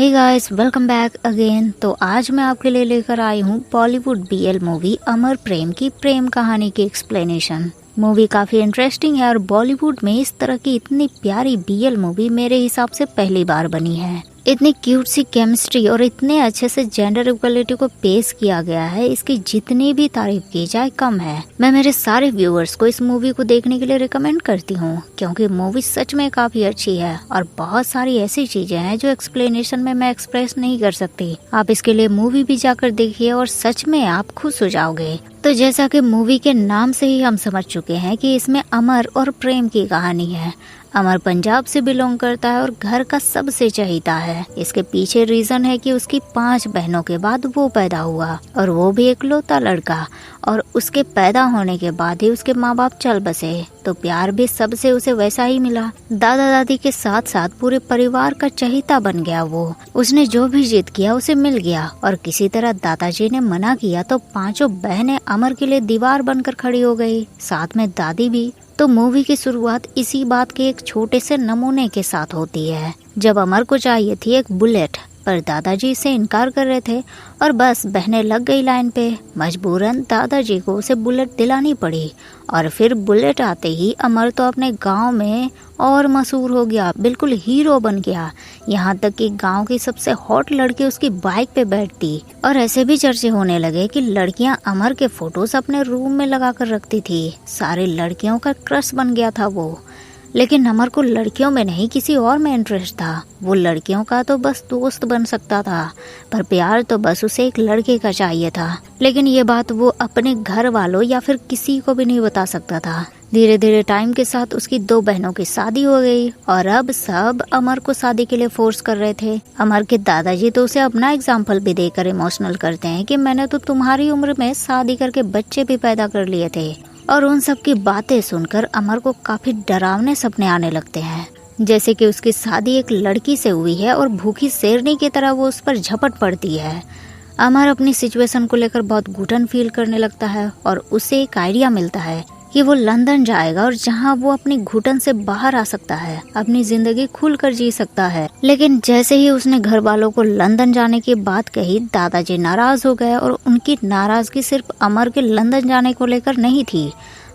हे guys, welcome back again. तो आज मैं आपके लिए लेकर आई हूँ बॉलीवुड बीएल मूवी अमर प्रेम की प्रेम कहानी की एक्सप्लेनेशन। मूवी काफी इंटरेस्टिंग है और बॉलीवुड में इस तरह की इतनी प्यारी बीएल मूवी मेरे हिसाब से पहली बार बनी है। इतनी क्यूट सी केमिस्ट्री और इतने अच्छे से जेंडर इक्वलिटी को पेश किया गया है, इसकी जितनी भी तारीफ की जाए कम है। मैं मेरे सारे व्यूअर्स को इस मूवी को देखने के लिए रिकमेंड करती हूँ, क्योंकि मूवी सच में काफी अच्छी है और बहुत सारी ऐसी चीजें हैं जो एक्सप्लेनेशन में मैं एक्सप्रेस नहीं कर सकती। आप इसके लिए मूवी भी जाकर देखिए और सच में आप खुश हो जाओगे। तो जैसा कि मूवी के नाम से ही हम समझ चुके हैं कि इसमें अमर और प्रेम की कहानी है। अमर पंजाब से बिलोंग करता है और घर का सबसे चहीता है। इसके पीछे रीजन है कि उसकी 5 बहनों के बाद वो पैदा हुआ और वो भी इकलौता लड़का, और उसके पैदा होने के बाद ही उसके माँ बाप चल बसे, तो प्यार भी सबसे उसे वैसा ही मिला। दादा दादी के साथ साथ पूरे परिवार का चहीता बन गया वो। उसने जो भी जिद किया उसे मिल गया और किसी तरह दादाजी ने मना किया तो 5 बहनें अमर के लिए दीवार बनकर खड़ी हो गई, साथ में दादी भी। तो मूवी की शुरुआत इसी बात के एक छोटे से नमूने के साथ होती है, जब अमर को चाहिए थी एक बुलेट, पर दादाजी इसे इनकार कर रहे थे और बस बहनें लग गई लाइन पे। मजबूरन दादाजी को उसे बुलेट दिलानी पड़ी और फिर बुलेट आते ही अमर तो अपने गांव में और मशहूर हो गया, बिल्कुल हीरो बन गया। यहाँ तक कि गांव की सबसे हॉट लड़की उसकी बाइक पे बैठती और ऐसे भी चर्चे होने लगे कि लड़कियां अमर के फोटोज अपने रूम में लगा कर रखती थी। सारी लड़कियों का क्रश बन गया था वो। लेकिन अमर को लड़कियों में नहीं किसी और में इंटरेस्ट था। वो लड़कियों का तो बस दोस्त बन सकता था, पर प्यार तो बस उसे एक लड़के का चाहिए था। लेकिन ये बात वो अपने घर वालों या फिर किसी को भी नहीं बता सकता था। धीरे धीरे टाइम के साथ उसकी 2 बहनों की शादी हो गई और अब सब अमर को शादी के लिए फोर्स कर रहे थे। अमर के दादाजी तो उसे अपना एग्जाम्पल भी देकर इमोशनल करते हैं कि मैंने तो तुम्हारी उम्र में शादी करके बच्चे भी पैदा कर लिए थे। और उन सब की बातें सुनकर अमर को काफी डरावने सपने आने लगते हैं, जैसे कि उसकी शादी एक लड़की से हुई है और भूखी शेरनी की तरह वो उस पर झपट पड़ती है। अमर अपनी सिचुएशन को लेकर बहुत घुटन फील करने लगता है और उसे एक आइडिया मिलता है कि वो लंदन जाएगा और जहां वो अपनी घुटन से बाहर आ सकता है, अपनी जिंदगी खुलकर जी सकता है। लेकिन जैसे ही उसने घर वालों को लंदन जाने की बात कही, दादाजी नाराज हो गए और उनकी नाराजगी सिर्फ अमर के लंदन जाने को लेकर नहीं थी,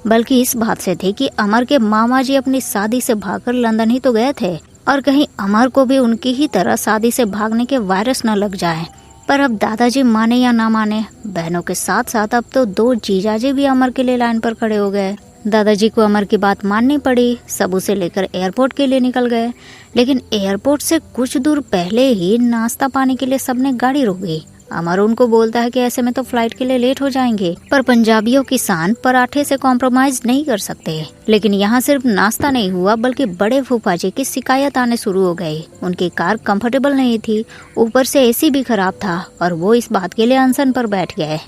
बल्कि इस बात से थी कि अमर के मामा जी अपनी शादी से भागकर लंदन ही तो गए थे और कहीं अमर को भी उनकी ही तरह शादी से भागने के वायरस न लग जाए। पर अब दादाजी माने या ना माने, बहनों के साथ साथ अब तो 2 जीजाजी भी अमर के लिए लाइन पर खड़े हो गए। दादाजी को अमर की बात माननी पड़ी। सब उसे लेकर एयरपोर्ट के लिए निकल गए, लेकिन एयरपोर्ट से कुछ दूर पहले ही नाश्ता पानी के लिए सबने गाड़ी रोकी। अमर उनको बोलता है कि ऐसे में तो फ्लाइट के लिए लेट हो जाएंगे, पर पंजाबियों की शान पराठे से कॉम्प्रोमाइज नहीं कर सकते। लेकिन यहाँ सिर्फ नाश्ता नहीं हुआ, बल्कि बड़े फूफा जी की शिकायत आने शुरू हो गई। उनकी कार कंफर्टेबल नहीं थी, ऊपर से एसी भी खराब था और वो इस बात के लिए अनशन पर बैठ गए।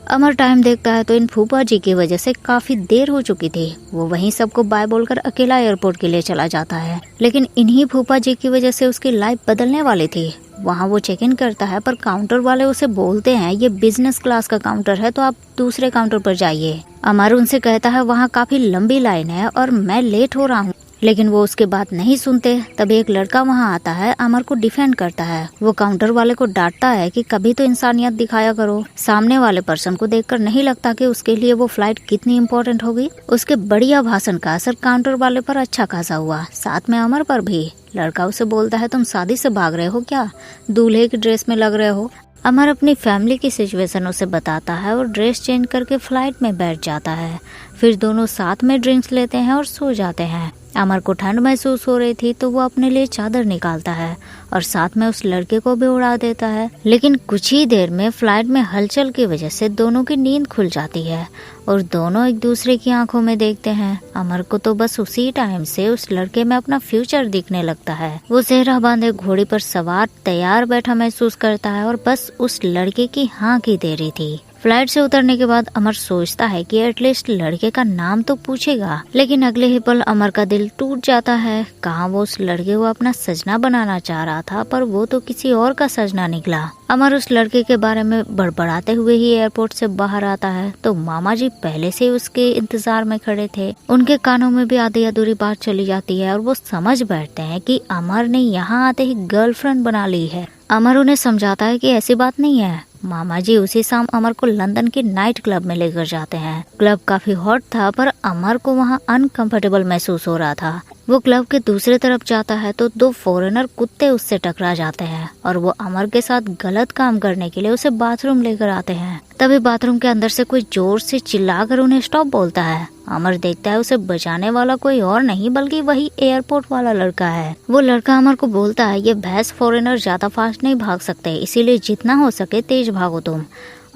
अमर टाइम देखता है तो इन फूफा जी की वजह से काफी देर हो चुकी थी। वो वहीं सबको बाय बोलकर अकेला एयरपोर्ट के लिए चला जाता है, लेकिन इन्हीं फूफा जी की वजह से उसकी लाइफ बदलने वाली थी। वहाँ वो चेक इन करता है, पर काउंटर वाले उसे बोलते हैं ये बिजनेस क्लास का काउंटर है, तो आप दूसरे काउंटर पर जाइए। अमर उनसे कहता है वहाँ काफी लंबी लाइन है और मैं लेट हो रहा हूँ, लेकिन वो उसके बात नहीं सुनते। तभी एक लड़का वहाँ आता है, अमर को डिफेंड करता है। वो काउंटर वाले को डांटता है कि कभी तो इंसानियत दिखाया करो। सामने वाले पर्सन को देखकर नहीं लगता कि उसके लिए वो फ्लाइट कितनी इम्पोर्टेंट होगी। उसके बढ़िया भाषण का असर काउंटर वाले पर अच्छा खासा हुआ, साथ में अमर पर भी। लड़का उसे बोलता है तुम शादी से भाग रहे हो क्या, दूल्हे की ड्रेस में लग रहे हो। अमर अपनी फैमिली की सिचुएशन उसे बताता है और ड्रेस चेंज करके फ्लाइट में बैठ जाता है। फिर दोनों साथ में ड्रिंक्स लेते हैं और सो जाते हैं। अमर को ठंड महसूस हो रही थी तो वो अपने लिए चादर निकालता है और साथ में उस लड़के को भी उड़ा देता है। लेकिन कुछ ही देर में फ्लाइट में हलचल की वजह से दोनों की नींद खुल जाती है और दोनों एक दूसरे की आंखों में देखते हैं। अमर को तो बस उसी टाइम से उस लड़के में अपना फ्यूचर दिखने लगता है। वो सेहरा बांधे घोड़ी पर सवार तैयार बैठा महसूस करता है और बस उस लड़के की हाँ की देरी थी। फ्लाइट से उतरने के बाद अमर सोचता है कि एटलीस्ट लड़के का नाम तो पूछेगा, लेकिन अगले ही पल अमर का दिल टूट जाता है। कहाँ वो उस लड़के को अपना सजना बनाना चाह रहा था, पर वो तो किसी और का सजना निकला। अमर उस लड़के के बारे में बड़बड़ाते हुए ही एयरपोर्ट से बाहर आता है तो मामा जी पहले से उसके इंतजार में खड़े थे। उनके कानों में भी आधी अधूरी बात चली जाती है और वो समझ बैठते हैं कि अमर ने यहाँ आते ही गर्लफ्रेंड बना ली है। अमर उन्हें समझाता है कि ऐसी बात नहीं है। मामा जी उसी शाम अमर को लंदन के नाइट क्लब में लेकर जाते हैं। क्लब काफी हॉट था, पर अमर को वहाँ अनकंफर्टेबल महसूस हो रहा था। वो क्लब के दूसरे तरफ जाता है तो 2 फॉरेनर कुत्ते उससे टकरा जाते हैं और वो अमर के साथ गलत काम करने के लिए उसे बाथरूम लेकर आते हैं। तभी बाथरूम के अंदर से कोई जोर से चिल्लाकर उन्हें स्टॉप बोलता है। अमर देखता है उसे बचाने वाला कोई और नहीं बल्कि वही एयरपोर्ट वाला लड़का है। वो लड़का अमर को बोलता है, ये भैंस फॉरेनर ज्यादा फास्ट नहीं भाग सकते, इसीलिए जितना हो सके तेज भागो तुम।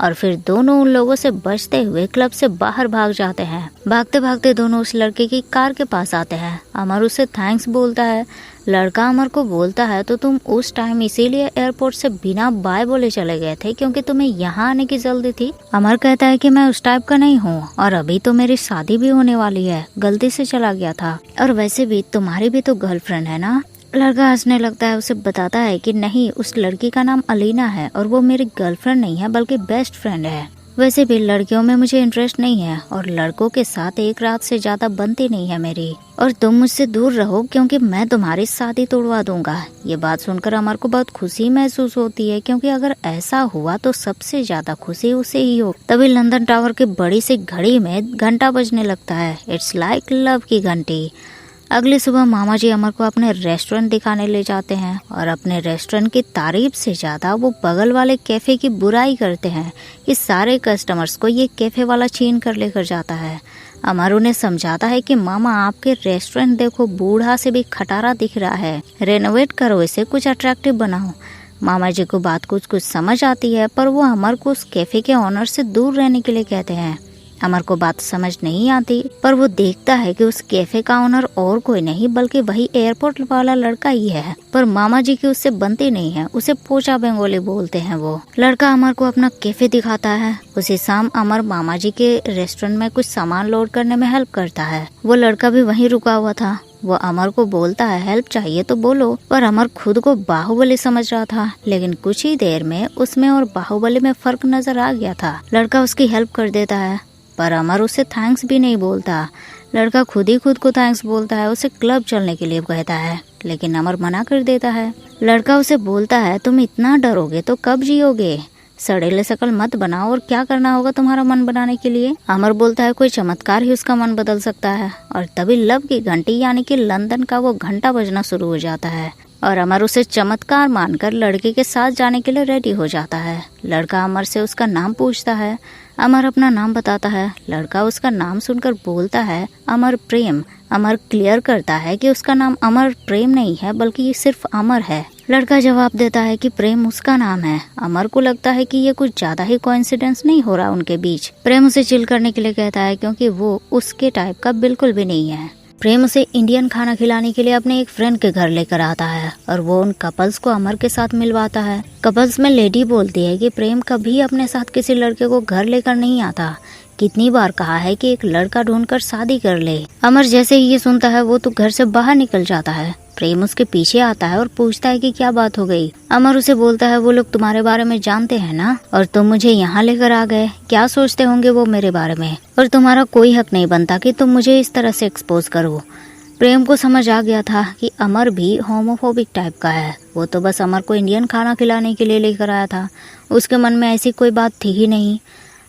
और फिर दोनों उन लोगों से बचते हुए क्लब से बाहर भाग जाते हैं। भागते भागते दोनों उस लड़के की कार के पास आते हैं। अमर उसे थैंक्स बोलता है। लड़का अमर को बोलता है, तो तुम उस टाइम इसीलिए एयरपोर्ट से बिना बाय बोले चले गए थे क्योंकि तुम्हें यहाँ आने की जल्दी थी। अमर कहता है कि मैं उस टाइप का नहीं हूँ और अभी तो मेरी शादी भी होने वाली है, गलती से चला गया था। और वैसे भी तुम्हारी भी तो गर्लफ्रेंड है ना। लड़का हंसने लगता है, उसे बताता है कि नहीं, उस लड़की का नाम अलीना है और वो मेरी गर्लफ्रेंड नहीं है बल्कि बेस्ट फ्रेंड है। वैसे भी लड़कियों में मुझे इंटरेस्ट नहीं है और लड़कों के साथ एक रात से ज्यादा बनती नहीं है मेरी, और तुम मुझसे दूर रहो क्योंकि मैं तुम्हारी शादी तोड़वा दूंगा। ये बात सुनकर अमर को बहुत खुशी महसूस होती है क्योंकि अगर ऐसा हुआ तो सबसे ज्यादा खुशी उसे ही हो। तभी लंदन टावर की बड़ी सी घड़ी में घंटा बजने लगता है। इट्स लाइक लव की घंटी। अगली सुबह मामा जी अमर को अपने रेस्टोरेंट दिखाने ले जाते हैं और अपने रेस्टोरेंट की तारीफ से ज्यादा वो बगल वाले कैफे की बुराई करते हैं कि सारे कस्टमर्स को ये कैफे वाला छीन कर लेकर जाता है। अमर उन्हें समझाता है कि मामा आपके रेस्टोरेंट देखो, बूढ़ा से भी खटारा दिख रहा है, रेनोवेट करो इसे, कुछ अट्रैक्टिव बनाओ। मामा जी को बात कुछ समझ आती है, पर वो अमर को उस कैफे के ऑनर से दूर रहने के लिए कहते हैं। अमर को बात समझ नहीं आती, पर वो देखता है कि उस कैफे का ओनर और कोई नहीं बल्कि वही एयरपोर्ट वाला लड़का ही है। पर मामा जी की उससे बनती नहीं है, उसे पोचा बंगोली बोलते हैं वो। लड़का अमर को अपना कैफे दिखाता है। उसी शाम अमर मामा जी के रेस्टोरेंट में कुछ सामान लोड करने में हेल्प करता है। वो लड़का भी वहीं रुका हुआ था। वो अमर को बोलता है, हेल्प चाहिए तो बोलो, पर अमर खुद को बाहुबली समझ रहा था, लेकिन कुछ ही देर में उसमें और बाहुबली में फर्क नजर आ गया था। लड़का उसकी हेल्प कर देता है, पर अमर उसे थैंक्स भी नहीं बोलता। लड़का खुद ही खुद को थैंक्स बोलता है, उसे क्लब चलने के लिए कहता है, लेकिन अमर मना कर देता है। लड़का उसे बोलता है, तुम इतना डरोगे तो कब जियोगे, सड़ेले शकल मत बनाओ, और क्या करना होगा तुम्हारा मन बनाने के लिए। अमर बोलता है कोई चमत्कार ही उसका मन बदल सकता है, और तभी लव की घंटी यानी कि लंदन का वो घंटा बजना शुरू हो जाता है और अमर उसे चमत्कार मानकर लड़के के साथ जाने के लिए रेडी हो जाता है। लड़का अमर से उसका नाम पूछता है। अमर अपना नाम बताता है। लड़का उसका नाम सुनकर बोलता है, अमर प्रेम। अमर क्लियर करता है कि उसका नाम अमर प्रेम नहीं है बल्कि सिर्फ अमर है। लड़का जवाब देता है कि प्रेम उसका नाम है। अमर को लगता है कि ये कुछ ज्यादा ही कोइंसिडेंस नहीं हो रहा उनके बीच। प्रेम उसे चिल करने के लिए कहता है क्योंकि वो उसके टाइप का बिल्कुल भी नहीं है। प्रेम उसे इंडियन खाना खिलाने के लिए अपने एक फ्रेंड के घर लेकर आता है और वो उन कपल्स को अमर के साथ मिलवाता है। कपल्स में लेडी बोलती है कि प्रेम कभी अपने साथ किसी लड़के को घर लेकर नहीं आता, कितनी बार कहा है कि एक लड़का ढूंढकर शादी कर ले। अमर जैसे ही ये सुनता है वो तो घर से बाहर निकल जाता है। प्रेम उसके पीछे आता है और पूछता है कि क्या बात हो गई। अमर उसे बोलता है, वो लोग तुम्हारे बारे में जानते हैं ना, और तुम मुझे यहाँ लेकर आ गए, क्या सोचते होंगे वो मेरे बारे में, और तुम्हारा कोई हक नहीं बनता कि तुम मुझे इस तरह से एक्सपोज करो। प्रेम को समझ आ गया था कि अमर भी होमोफोबिक टाइप का है। वो तो बस अमर को इंडियन खाना खिलाने के लिए लेकर आया था, उसके मन में ऐसी कोई बात थी ही नहीं।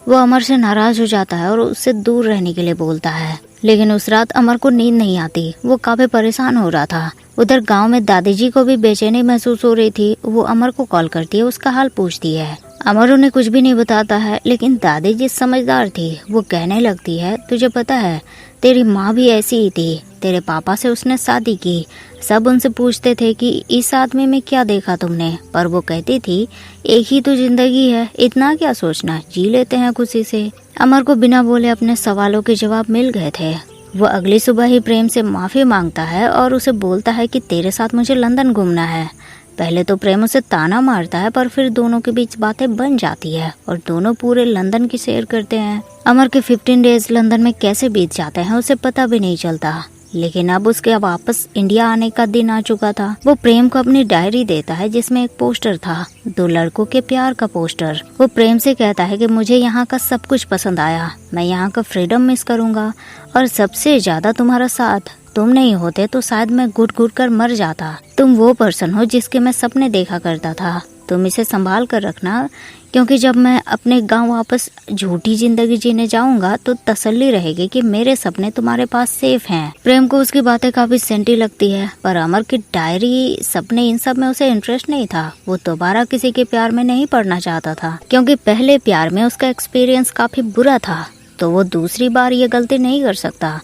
वो अमर से नाराज हो जाता है और उससे दूर रहने के लिए बोलता है। लेकिन उस रात अमर को नींद नहीं आती, वो काफी परेशान हो रहा था। उधर गांव में दादी जी को भी बेचैनी महसूस हो रही थी। वो अमर को कॉल करती है, उसका हाल पूछती है। अमर उन्हें कुछ भी नहीं बताता है, लेकिन दादी जी समझदार थी। वो कहने लगती है, तुझे पता है तेरी माँ भी ऐसी ही थी, तेरे पापा से उसने शादी की। सब उनसे पूछते थे कि इस आदमी में क्या देखा तुमने, पर वो कहती थी एक ही तो जिंदगी है, इतना क्या सोचना, जी लेते हैं खुशी से। अमर को बिना बोले अपने सवालों के जवाब मिल गए थे। वो अगली सुबह ही प्रेम से माफी मांगता है और उसे बोलता है कि तेरे साथ मुझे लंदन घूमना है। पहले तो प्रेम उसे ताना मारता है, पर फिर दोनों के बीच बातें बन जाती है और दोनों पूरे लंदन की सैर करते हैं। अमर के 15 डेज लंदन में कैसे बीत जाते हैं उसे पता भी नहीं चलता। लेकिन अब उसके वापस इंडिया आने का दिन आ चुका था। वो प्रेम को अपनी डायरी देता है जिसमें एक पोस्टर था, 2 लड़कों के प्यार का पोस्टर। वो प्रेम से कहता है कि मुझे यहाँ का सब कुछ पसंद आया, मैं यहाँ का फ्रीडम मिस करूँगा और सबसे ज्यादा तुम्हारा साथ। तुम नहीं होते तो शायद मैं घुट घुट कर मर जाता। तुम वो पर्सन हो जिसके मैं सपने देखा करता था। तुम इसे संभाल कर रखना, क्योंकि जब मैं अपने गांव वापस झूठी जिंदगी जीने जाऊंगा तो तसल्ली रहेगी कि मेरे सपने तुम्हारे पास सेफ हैं। प्रेम को उसकी बातें काफी सेंटी लगती है, पर अमर की डायरी, सपने, इन सब में उसे इंटरेस्ट नहीं था। वो दोबारा किसी के प्यार में नहीं पड़ना चाहता था, क्योंकि पहले प्यार में उसका एक्सपीरियंस काफी बुरा था, तो वो दूसरी बार ये गलती नहीं कर सकता।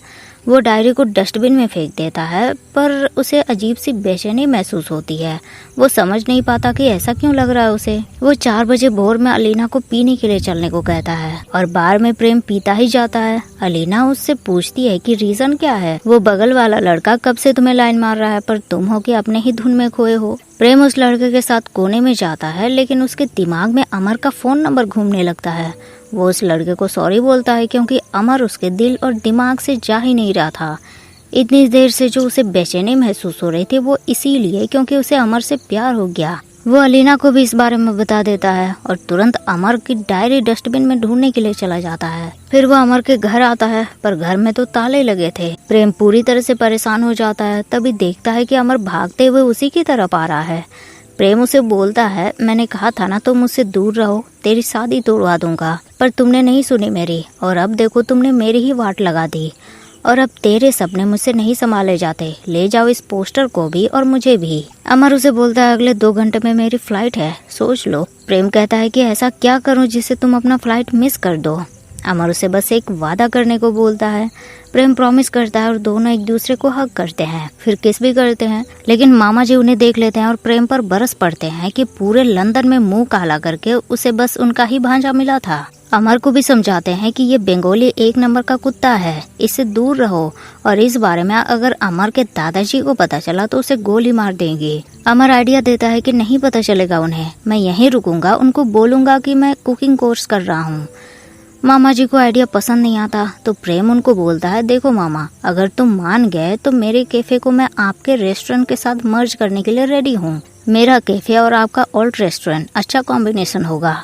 वो डायरी को डस्टबिन में फेंक देता है, पर उसे अजीब सी बेचैनी महसूस होती है। वो समझ नहीं पाता कि ऐसा क्यों लग रहा है उसे। वो 4 बजे भोर में अलीना को पीने के लिए चलने को कहता है और बार में प्रेम पीता ही जाता है। अलीना उससे पूछती है कि रीजन क्या है। वो बगल वाला लड़का कब से तुम्हें लाइन मार रहा है, पर तुम हो कि अपने ही धुन में खोए हो। प्रेम उस लड़के के साथ कोने में जाता है, लेकिन उसके दिमाग में अमर का फोन नंबर घूमने लगता है। वो उस लड़के को सॉरी बोलता है, क्योंकि अमर उसके दिल और दिमाग से जा ही नहीं रहा था। इतनी देर से जो उसे बेचैनी महसूस हो रही थी वो इसीलिए क्योंकि उसे अमर से प्यार हो गया। वो अलीना को भी इस बारे में बता देता है और तुरंत अमर की डायरी डस्टबिन में ढूंढने के लिए चला जाता है। फिर वो अमर के घर आता है, पर घर में तो ताले लगे थे। प्रेम पूरी तरह से परेशान हो जाता है, तभी देखता है कि अमर भागते हुए उसी की तरफ आ रहा है। प्रेम उसे बोलता है, मैंने कहा था ना तुम मुझसे दूर रहो, तेरी शादी तोड़वा दूंगा, पर तुमने नहीं सुनी मेरी, और अब देखो तुमने मेरी ही वाट लगा दी, और अब तेरे सपने मुझसे नहीं संभाले जाते। ले जाओ इस पोस्टर को भी और मुझे भी। अमर उसे बोलता है, अगले 2 घंटे में मेरी फ्लाइट है, सोच लो। प्रेम कहता है कि ऐसा क्या करूं जिससे तुम अपना फ्लाइट मिस कर दो। अमर उसे बस एक वादा करने को बोलता है। प्रेम प्रॉमिस करता है और दोनों एक दूसरे को हग करते हैं, फिर किस भी करते हैं। लेकिन मामा जी उन्हें देख लेते हैं और प्रेम पर बरस पड़ते हैं कि पूरे लंदन में मुंह काला करके उसे बस उनका ही भांजा मिला था। अमर को भी समझाते हैं कि ये बंगाली 1 नंबर का कुत्ता है, इससे दूर रहो, और इस बारे में अगर अमर के दादाजी को पता चला तो उसे गोली मार देंगे। अमर आइडिया देता है कि नहीं पता चलेगा उन्हें, मैं यहीं रुकूंगा, उनको बोलूंगा कि मैं कुकिंग कोर्स कर रहा हूँ। मामा जी को आइडिया पसंद नहीं आता, तो प्रेम उनको बोलता है, देखो मामा, अगर तुम मान गए तो मेरे कैफे को मैं आपके रेस्टोरेंट के साथ मर्ज करने के लिए रेडी हूँ। मेरा कैफे और आपका ओल्ड रेस्टोरेंट अच्छा कॉम्बिनेशन होगा।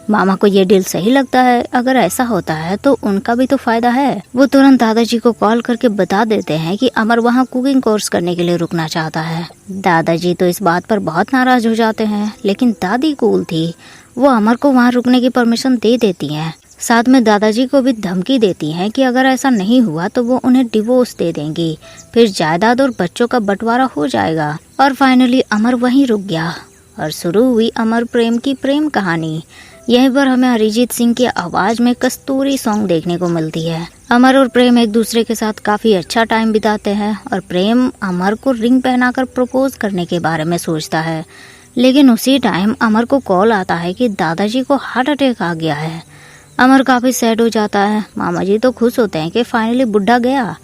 मामा को ये डील सही लगता है। अगर ऐसा होता है तो उनका भी तो फायदा है। वो तुरंत दादाजी को कॉल करके बता देते हैं कि अमर वहाँ कुकिंग कोर्स करने के लिए रुकना चाहता है। दादाजी तो इस बात पर बहुत नाराज हो जाते हैं, लेकिन दादी कूल थी, वो अमर को वहाँ रुकने की परमिशन दे देती हैं। साथ में दादाजी को भी धमकी देती हैं कि अगर ऐसा नहीं हुआ तो वो उन्हें डिवोर्स दे देंगी, फिर जायदाद और बच्चों का बंटवारा हो जाएगा। और फाइनली अमर वहीं रुक गया और शुरू हुई अमर प्रेम की प्रेम कहानी। यहीं पर हमें अरिजीत सिंह की आवाज में कस्तूरी सॉन्ग देखने को मिलती है। अमर और प्रेम एक दूसरे के साथ काफी अच्छा टाइम बिताते हैं और प्रेम अमर को रिंग पहनाकर प्रपोज करने के बारे में सोचता है। लेकिन उसी टाइम अमर को कॉल आता है कि दादाजी को हार्ट अटैक आ गया है। अमर काफी सैड हो जाता है। मामा जी तो खुश होते हैं कि फाइनली बुढ़ा गया।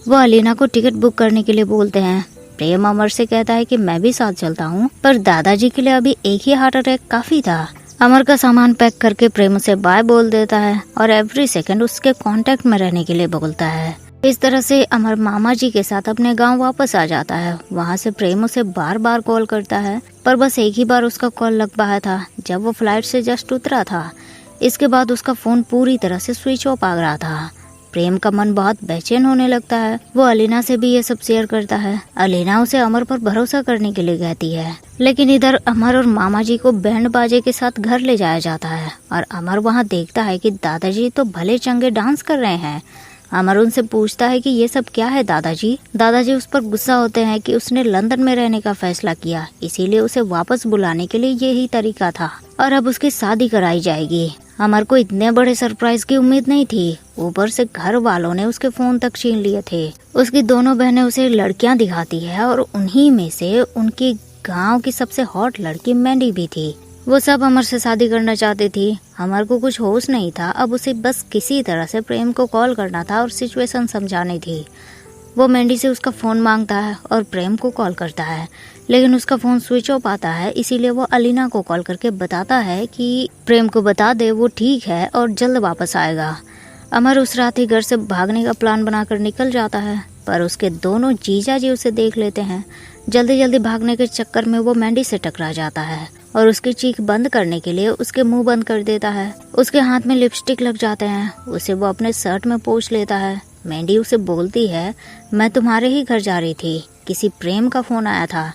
वो अलीना को टिकट बुक करने के लिए बोलते हैं। प्रेम अमर से कहता है कि मैं भी साथ चलता हूँ, पर दादाजी के लिए अभी एक ही हार्ट अटैक काफी था। अमर का सामान पैक करके प्रेम उसे बाय बोल देता है और एवरी सेकंड उसके कांटेक्ट में रहने के लिए बोलता है। इस तरह से अमर मामा जी के साथ अपने गांव वापस आ जाता है। वहाँ से प्रेम उसे बार बार कॉल करता है, पर बस एक ही बार उसका कॉल लग पाया था जब वो फ्लाइट से जस्ट उतरा था। इसके बाद उसका फोन पूरी तरह से स्विच ऑफ आ रहा था। प्रेम का मन बहुत बेचैन होने लगता है। वो अलीना से भी ये सब शेयर करता है। अलीना उसे अमर पर भरोसा करने के लिए कहती है, लेकिन इधर अमर और मामा जी को बैंड बाजे के साथ घर ले जाया जाता है और अमर वहाँ देखता है कि दादाजी तो भले चंगे डांस कर रहे हैं। अमर उनसे पूछता है कि ये सब क्या है दादाजी। दादाजी उस पर गुस्सा होते हैं कि उसने लंदन में रहने का फैसला किया, इसीलिए उसे वापस बुलाने के लिए यही तरीका था और अब उसकी शादी कराई जाएगी। अमर को इतने बड़े सरप्राइज की उम्मीद नहीं थी। ऊपर से घर वालों ने उसके फोन तक छीन लिए थे। उसकी दोनों बहनें उसे लड़कियां दिखाती है और उन्हीं में से उनकी गांव की सबसे हॉट लड़की मैंडी भी थी। वो सब अमर से शादी करना चाहती थी। अमर को कुछ होश नहीं था। अब उसे बस किसी तरह से प्रेम को कॉल करना था और सिचुएशन समझानी थी। वो मैंडी से उसका फोन मांगता है और प्रेम को कॉल करता है, लेकिन उसका फोन स्विच ऑफ आता है, इसीलिए वो अलीना को कॉल करके बताता है कि प्रेम को बता दे वो ठीक है और जल्द वापस आएगा। अमर उस रात ही घर से भागने का प्लान बनाकर निकल जाता है, पर उसके दोनों जीजा जी उसे देख लेते हैं। जल्दी जल्दी भागने के चक्कर में वो मैंडी से टकरा जाता है और उसकी चीख बंद करने के लिए उसके मुंह बंद कर देता है। उसके हाथ में लिपस्टिक लग जाते हैं, उसे वो अपने शर्ट में पोंछ लेता है। मैंडी उसे बोलती है, मैं तुम्हारे ही घर जा रही थी, किसी प्रेम का फोन आया था,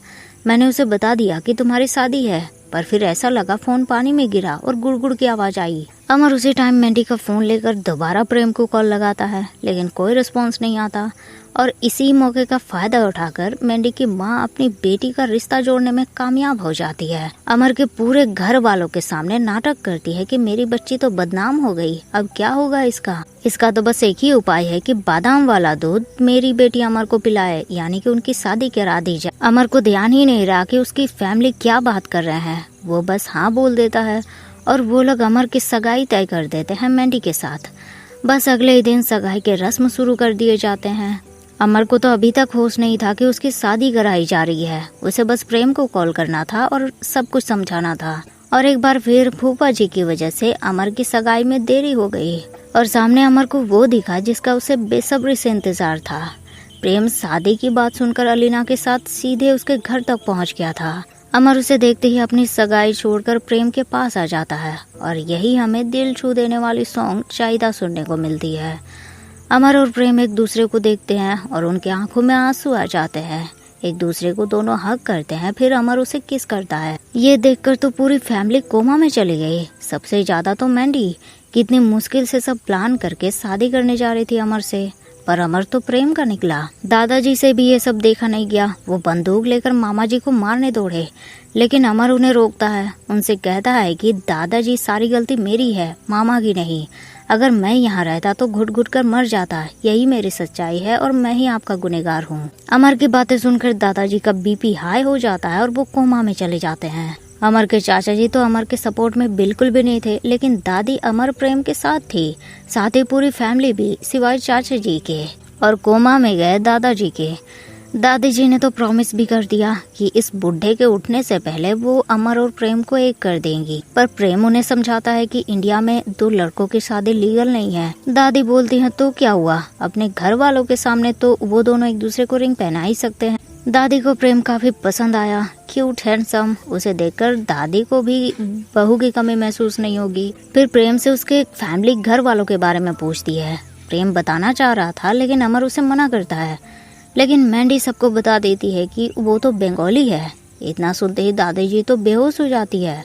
मैंने उसे बता दिया कि तुम्हारी शादी है, पर फिर ऐसा लगा फोन पानी में गिरा और गुड़गुड़ की आवाज आई। अमर उसी टाइम मैंडी का फोन लेकर दोबारा प्रेम को कॉल लगाता है, लेकिन कोई रिस्पॉन्स नहीं आता। और इसी मौके का फायदा उठाकर मैंडी की माँ अपनी बेटी का रिश्ता जोड़ने में कामयाब हो जाती है। अमर के पूरे घर वालों के सामने नाटक करती है कि मेरी बच्ची तो बदनाम हो गई, अब क्या होगा इसका तो बस एक ही उपाय है कि बादाम वाला दूध मेरी बेटी अमर को पिलाए, यानी कि उनकी शादी करा दी जाए। अमर को ध्यान ही नहीं रहा कि उसकी फैमिली क्या बात कर रहे हैं, वो बस हाँ बोल देता है और वो लोग अमर की सगाई तय कर देते हैं मैंडी के साथ। बस अगले ही दिन सगाई के रस्म शुरू कर दिए जाते हैं। अमर को तो अभी तक होश नहीं था कि उसकी शादी कराई जा रही है, उसे बस प्रेम को कॉल करना था और सब कुछ समझाना था। और एक बार फिर फूफा जी की वजह से अमर की सगाई में देरी हो गई और सामने अमर को वो दिखा जिसका उसे बेसब्री से इंतजार था। प्रेम शादी की बात सुनकर अलीना के साथ सीधे उसके घर तक पहुंच गया था। अमर उसे देखते ही अपनी सगाई छोड़कर प्रेम के पास आ जाता है और यही हमें दिल छू देने वाली सॉन्ग चाहिदा सुनने को मिलती है। अमर और प्रेम एक दूसरे को देखते हैं और उनकी आंखों में आंसू आ जाते हैं। एक दूसरे को दोनों हग करते हैं, फिर अमर उसे किस करता है। ये देखकर तो पूरी फैमिली कोमा में चली गई, सबसे ज्यादा तो मैंडी। कितनी मुश्किल से सब प्लान करके शादी करने जा रही थी अमर से, पर अमर तो प्रेम का निकला। दादाजी से भी ये सब देखा नहीं गया, वो बंदूक लेकर मामा जी को मारने दौड़े, लेकिन अमर उन्हें रोकता है। उनसे कहता है कि दादाजी सारी गलती मेरी है, मामा की नहीं। अगर मैं यहाँ रहता तो घुट घुट कर मर जाता, यही मेरी सच्चाई है और मैं ही आपका गुनहगार हूँ। अमर की बातें सुनकर दादाजी का बीपी हाई हो जाता है और वो कोमा में चले जाते हैं। अमर के चाचा जी तो अमर के सपोर्ट में बिल्कुल भी नहीं थे, लेकिन दादी अमर प्रेम के साथ थी, साथ ही पूरी फैमिली भी सिवाय चाचा जी के। और कोमा में गए दादाजी के। दादी जी ने तो प्रॉमिस भी कर दिया कि इस बुढ़े के उठने से पहले वो अमर और प्रेम को एक कर देंगी, पर प्रेम उन्हें समझाता है कि इंडिया में 2 लड़कों की शादी लीगल नहीं है। दादी बोलती है तो क्या हुआ, अपने घर वालों के सामने तो वो दोनों एक दूसरे को रिंग पहना ही सकते हैं। दादी को प्रेम काफी पसंद आया, क्यूट हैंडसम, उसे देखकर दादी को भी बहू की कमी महसूस नहीं होगी। फिर प्रेम से उसके फैमिली घर वालों के बारे में पूछती है। प्रेम बताना चाह रहा था, लेकिन अमर उसे मना करता है। लेकिन मैंडी सबको बता देती है कि वो तो बंगाली है। इतना सुनते ही दादी जी तो बेहोश हो जाती है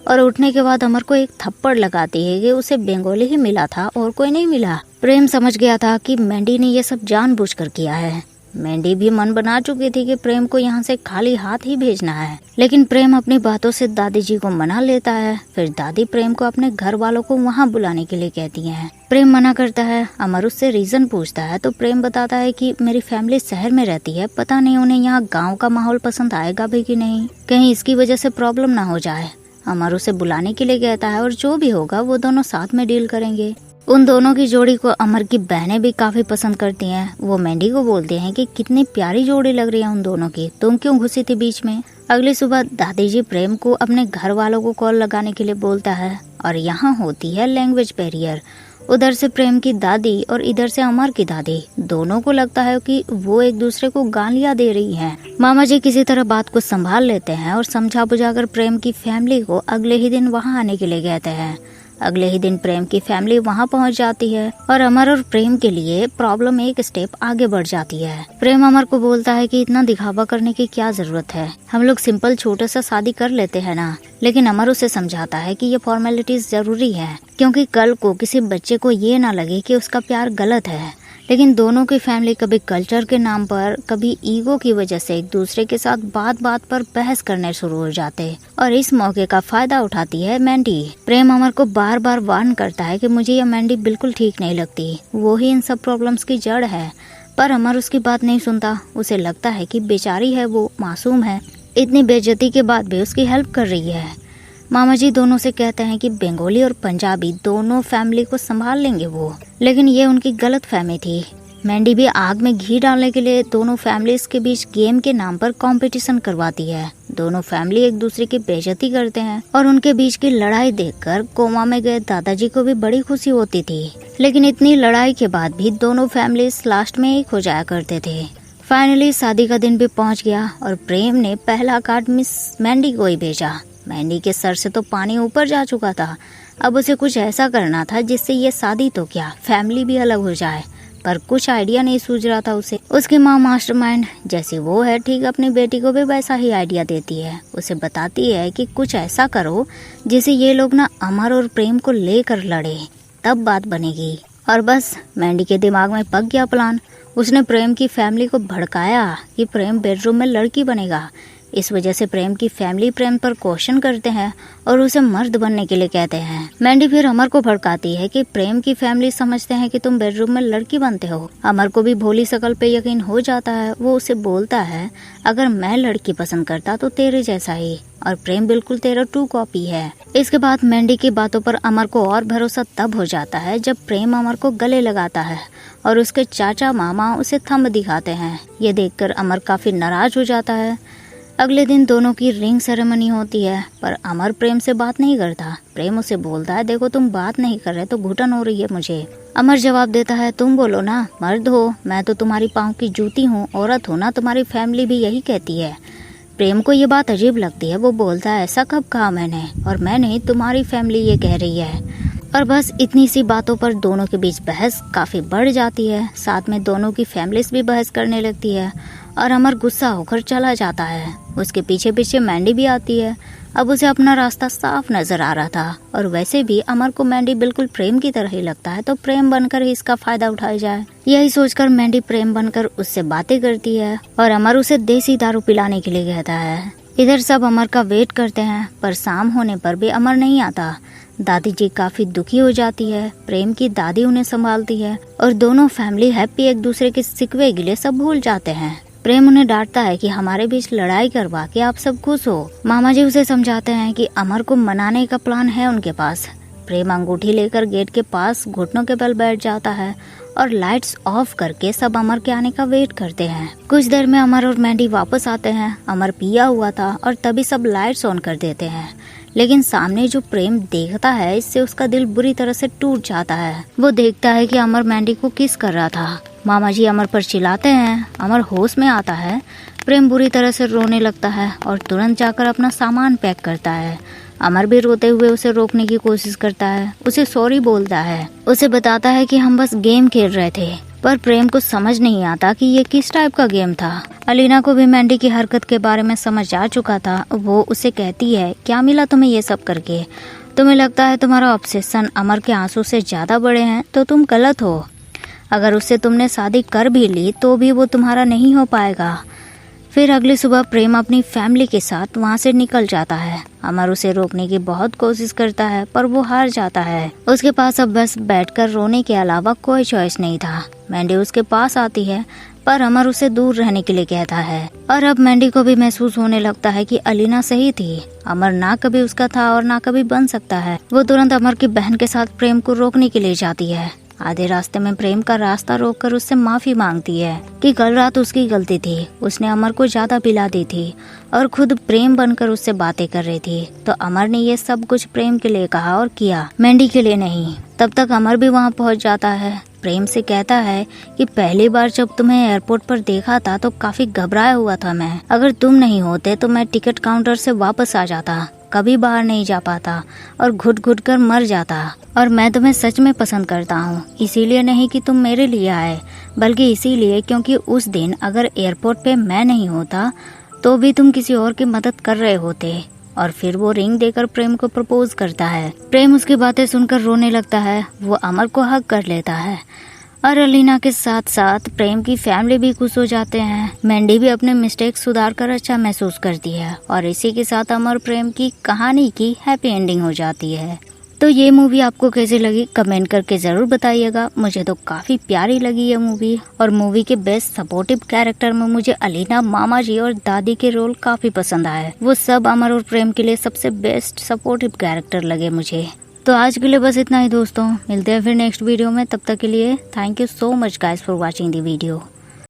और उठने के बाद अमर को एक थप्पड़ लगाती है कि उसे बंगाली ही मिला था और कोई नहीं मिला। प्रेम समझ गया था कि मैंडी ने ये सब जानबूझकर किया है। मैंडी भी मन बना चुकी थी कि प्रेम को यहाँ से खाली हाथ ही भेजना है, लेकिन प्रेम अपनी बातों से दादी जी को मना लेता है। फिर दादी प्रेम को अपने घर वालों को वहाँ बुलाने के लिए कहती हैं। प्रेम मना करता है। अमर उससे रीजन पूछता है तो प्रेम बताता है कि मेरी फैमिली शहर में रहती है, पता नहीं उन्हें यहाँ गाँव का माहौल पसंद आएगा भी कि नहीं, कहीं इसकी वजह से प्रॉब्लम ना हो जाए। अमर उसे बुलाने के लिए कहता है और जो भी होगा वो दोनों साथ में डील करेंगे। उन दोनों की जोड़ी को अमर की बहनें भी काफी पसंद करती हैं। वो मैंडी को बोलते हैं कि कितनी प्यारी जोड़ी लग रही है उन दोनों की, तुम क्यों घुसी थी बीच में। अगली सुबह दादी जी प्रेम को अपने घर वालों को कॉल लगाने के लिए बोलता है और यहाँ होती है लैंग्वेज बैरियर। उधर से प्रेम की दादी और इधर से अमर की दादी, दोनों को लगता है कि वो एक दूसरे को गालियां दे रही हैं। मामा जी किसी तरह बात को संभाल लेते हैं और समझा बुझाकर प्रेम की फैमिली को अगले ही दिन वहाँ आने के लिए कहते हैं। अगले ही दिन प्रेम की फैमिली वहाँ पहुँच जाती है और अमर और प्रेम के लिए प्रॉब्लम एक स्टेप आगे बढ़ जाती है। प्रेम अमर को बोलता है कि इतना दिखावा करने की क्या जरूरत है, हम लोग सिंपल छोटा सा शादी कर लेते हैं ना। लेकिन अमर उसे समझाता है कि ये फॉर्मेलिटीज जरूरी है, क्योंकि कल को किसी बच्चे को ये ना लगे कि उसका प्यार गलत है। लेकिन दोनों की फैमिली कभी कल्चर के नाम पर, कभी ईगो की वजह से एक दूसरे के साथ बात बात पर बहस करने शुरू हो जाते और इस मौके का फायदा उठाती है मैंडी। प्रेम अमर को बार बार वार्न करता है कि मुझे यह मैंडी बिल्कुल ठीक नहीं लगती, वो ही इन सब प्रॉब्लम्स की जड़ है, पर अमर उसकी बात नहीं सुनता। उसे लगता है कि बेचारी है, वो मासूम है, इतनी बेइज्जती के बाद भी उसकी हेल्प कर रही है। मामा जी दोनों से कहते हैं कि बंगाली और पंजाबी दोनों फैमिली को संभाल लेंगे वो, लेकिन ये उनकी गलत फहमी थी। मैंडी भी आग में घी डालने के लिए दोनों फैमिलीज के बीच गेम के नाम पर कंपटीशन करवाती है। दोनों फैमिली एक दूसरे की बेइज्जती करते हैं और उनके बीच की लड़ाई देखकर कोमा में गए दादाजी को भी बड़ी खुशी होती थी। लेकिन इतनी लड़ाई के बाद भी दोनों फैमिलीज लास्ट में एक हो जाया करते थे। फाइनली शादी का दिन भी पहुंच गया और प्रेम ने पहला कार्ड मिस मैंडी को ही भेजा। मैंडी के सर से तो पानी ऊपर जा चुका था। अब उसे कुछ ऐसा करना था जिससे ये शादी तो क्या फैमिली भी अलग हो जाए, पर कुछ आइडिया नहीं सूझ रहा था उसे। उसकी माँ मास्टरमाइंड जैसी वो है ठीक अपनी बेटी को भी वैसा ही आइडिया देती है। उसे बताती है कि कुछ ऐसा करो जिसे ये लोग ना अमर और प्रेम को लेकर लड़े, तब बात बनेगी। और बस मैंडी के दिमाग में पक गया प्लान। उसने प्रेम की फैमिली को भड़काया कि प्रेम बेडरूम में लड़की बनेगा। इस वजह से प्रेम की फैमिली प्रेम पर क्वेश्चन करते हैं और उसे मर्द बनने के लिए कहते हैं। मैंडी फिर अमर को भड़काती है कि प्रेम की फैमिली समझते हैं कि तुम बेडरूम में लड़की बनते हो। अमर को भी भोली शकल पे यकीन हो जाता है। वो उसे बोलता है अगर मैं लड़की पसंद करता तो तेरे जैसा ही, और प्रेम बिल्कुल तेरा ट्रू कॉपी है। इसके बाद मैंडी की बातों पर अमर को और भरोसा तब हो जाता है जब प्रेम अमर को गले लगाता है और उसके चाचा मामा उसे थंब दिखाते हैं। ये देखकर अमर काफी नाराज हो जाता है। अगले दिन दोनों की रिंग सेरेमनी होती है, पर अमर प्रेम से बात नहीं करता। प्रेम उसे बोलता है देखो तुम बात नहीं कर रहे तो घुटन हो रही है मुझे। अमर जवाब देता है तुम बोलो ना, मर्द हो, मैं तो तुम्हारी पाँव की जूती हूँ, औरत हो ना, तुम्हारी फैमिली भी यही कहती है। प्रेम को ये बात अजीब लगती है। वो बोलता है ऐसा कब कहा मैंने, और मैं नहीं, तुम्हारी फैमिली ये कह रही है। और बस इतनी सी बातों पर दोनों के बीच बहस काफी बढ़ जाती है। साथ में दोनों की फैमिलीज भी बहस करने लगती है और अमर गुस्सा होकर चला जाता है। उसके पीछे पीछे मैंडी भी आती है। अब उसे अपना रास्ता साफ नजर आ रहा था, और वैसे भी अमर को मैंडी बिल्कुल प्रेम की तरह ही लगता है, तो प्रेम बनकर ही इसका फायदा उठाया जाए। यही सोचकर मैंडी प्रेम बनकर उससे बातें करती है और अमर उसे देसी दारू पिलाने के लिए कहता है। इधर सब अमर का वेट करते हैं, पर शाम होने पर भी अमर नहीं आता। दादी जी काफी दुखी हो जाती है। प्रेम की दादी उन्हें संभालती है और दोनों फैमिली हैप्पी एक दूसरे के सिकवे गिले सब भूल जाते हैं। प्रेम उन्हें डांटता है कि हमारे बीच लड़ाई करवा के आप सब खुश हो। मामा जी उसे समझाते हैं कि अमर को मनाने का प्लान है उनके पास। प्रेम अंगूठी लेकर गेट के पास घुटनों के बल बैठ जाता है और लाइट्स ऑफ करके सब अमर के आने का वेट करते हैं। कुछ देर में अमर और मैंडी वापस आते हैं। अमर पिया हुआ था और तभी सब लाइट्स ऑन कर देते हैं, लेकिन सामने जो प्रेम देखता है इससे उसका दिल बुरी तरह से टूट जाता है। वो देखता है कि अमर मैंडी को किस कर रहा था। मामा जी अमर पर चिल्लाते हैं। अमर होश में आता है। प्रेम बुरी तरह से रोने लगता है और तुरंत जाकर अपना सामान पैक करता है। अमर भी रोते हुए उसे रोकने की कोशिश करता है, उसे सॉरी बोलता है, उसे बताता है कि हम बस गेम खेल रहे थे। पर प्रेम को समझ नहीं आता कि ये किस टाइप का गेम था। अलीना को भी मैंडी की हरकत के बारे में समझ आ चुका था। वो उसे कहती है क्या मिला तुम्हें ये सब करके? तुम्हें लगता है तुम्हारा ऑब्सेशन अमर के आंसू से ज्यादा बड़े हैं, तो तुम गलत हो। अगर उससे तुमने शादी कर भी ली तो भी वो तुम्हारा नहीं हो पाएगा। फिर अगली सुबह प्रेम अपनी फैमिली के साथ वहाँ से निकल जाता है। अमर उसे रोकने की बहुत कोशिश करता है, पर वो हार जाता है। उसके पास अब बस बैठकर रोने के अलावा कोई चॉइस नहीं था। मैंडी उसके पास आती है, पर अमर उसे दूर रहने के लिए कहता है। और अब मैंडी को भी महसूस होने लगता है कि अलीना सही थी। अमर ना कभी उसका था और ना कभी बन सकता है। वो तुरंत अमर की बहन के साथ प्रेम को रोकने के लिए जाती है। आधे रास्ते में प्रेम का रास्ता रोककर उससे माफी मांगती है कि कल रात उसकी गलती थी। उसने अमर को ज्यादा पिला दी थी और खुद प्रेम बनकर उससे बातें कर रही थी। तो अमर ने ये सब कुछ प्रेम के लिए कहा और किया, मैंडी के लिए नहीं। तब तक अमर भी वहाँ पहुँच जाता है। प्रेम से कहता है कि पहली बार जब तुम्हें एयरपोर्ट पर देखा था तो काफी घबराया हुआ था मैं। अगर तुम नहीं होते तो मैं टिकट काउंटर से वापस आ जाता, कभी बाहर नहीं जा पाता और घुट घुट कर मर जाता। और मैं तुम्हें सच में पसंद करता हूँ, इसीलिए नहीं कि तुम मेरे लिए आए, बल्कि इसीलिए क्योंकि उस दिन अगर एयरपोर्ट पे मैं नहीं होता तो भी तुम किसी और की मदद कर रहे होते। और फिर वो रिंग देकर प्रेम को प्रपोज करता है। प्रेम उसकी बातें सुनकर रोने लगता है। वो अमर को हक कर लेता है और अलीना के साथ साथ प्रेम की फैमिली भी खुश हो जाते हैं। मैंडी भी अपने मिस्टेक सुधार कर अच्छा महसूस करती है और इसी के साथ अमर प्रेम की कहानी की हैप्पी एंडिंग हो जाती है। तो ये मूवी आपको कैसी लगी कमेंट करके जरूर बताइएगा। मुझे तो काफी प्यारी लगी ये मूवी। और मूवी के बेस्ट सपोर्टिव कैरेक्टर में मुझे अलीना, मामा जी और दादी के रोल काफी पसंद आए। वो सब अमर और प्रेम के लिए सबसे बेस्ट सपोर्टिव कैरेक्टर लगे मुझे। तो आज के लिए बस इतना ही दोस्तों, मिलते हैं फिर नेक्स्ट वीडियो में। तब तक के लिए thank you so much guys for watching the video.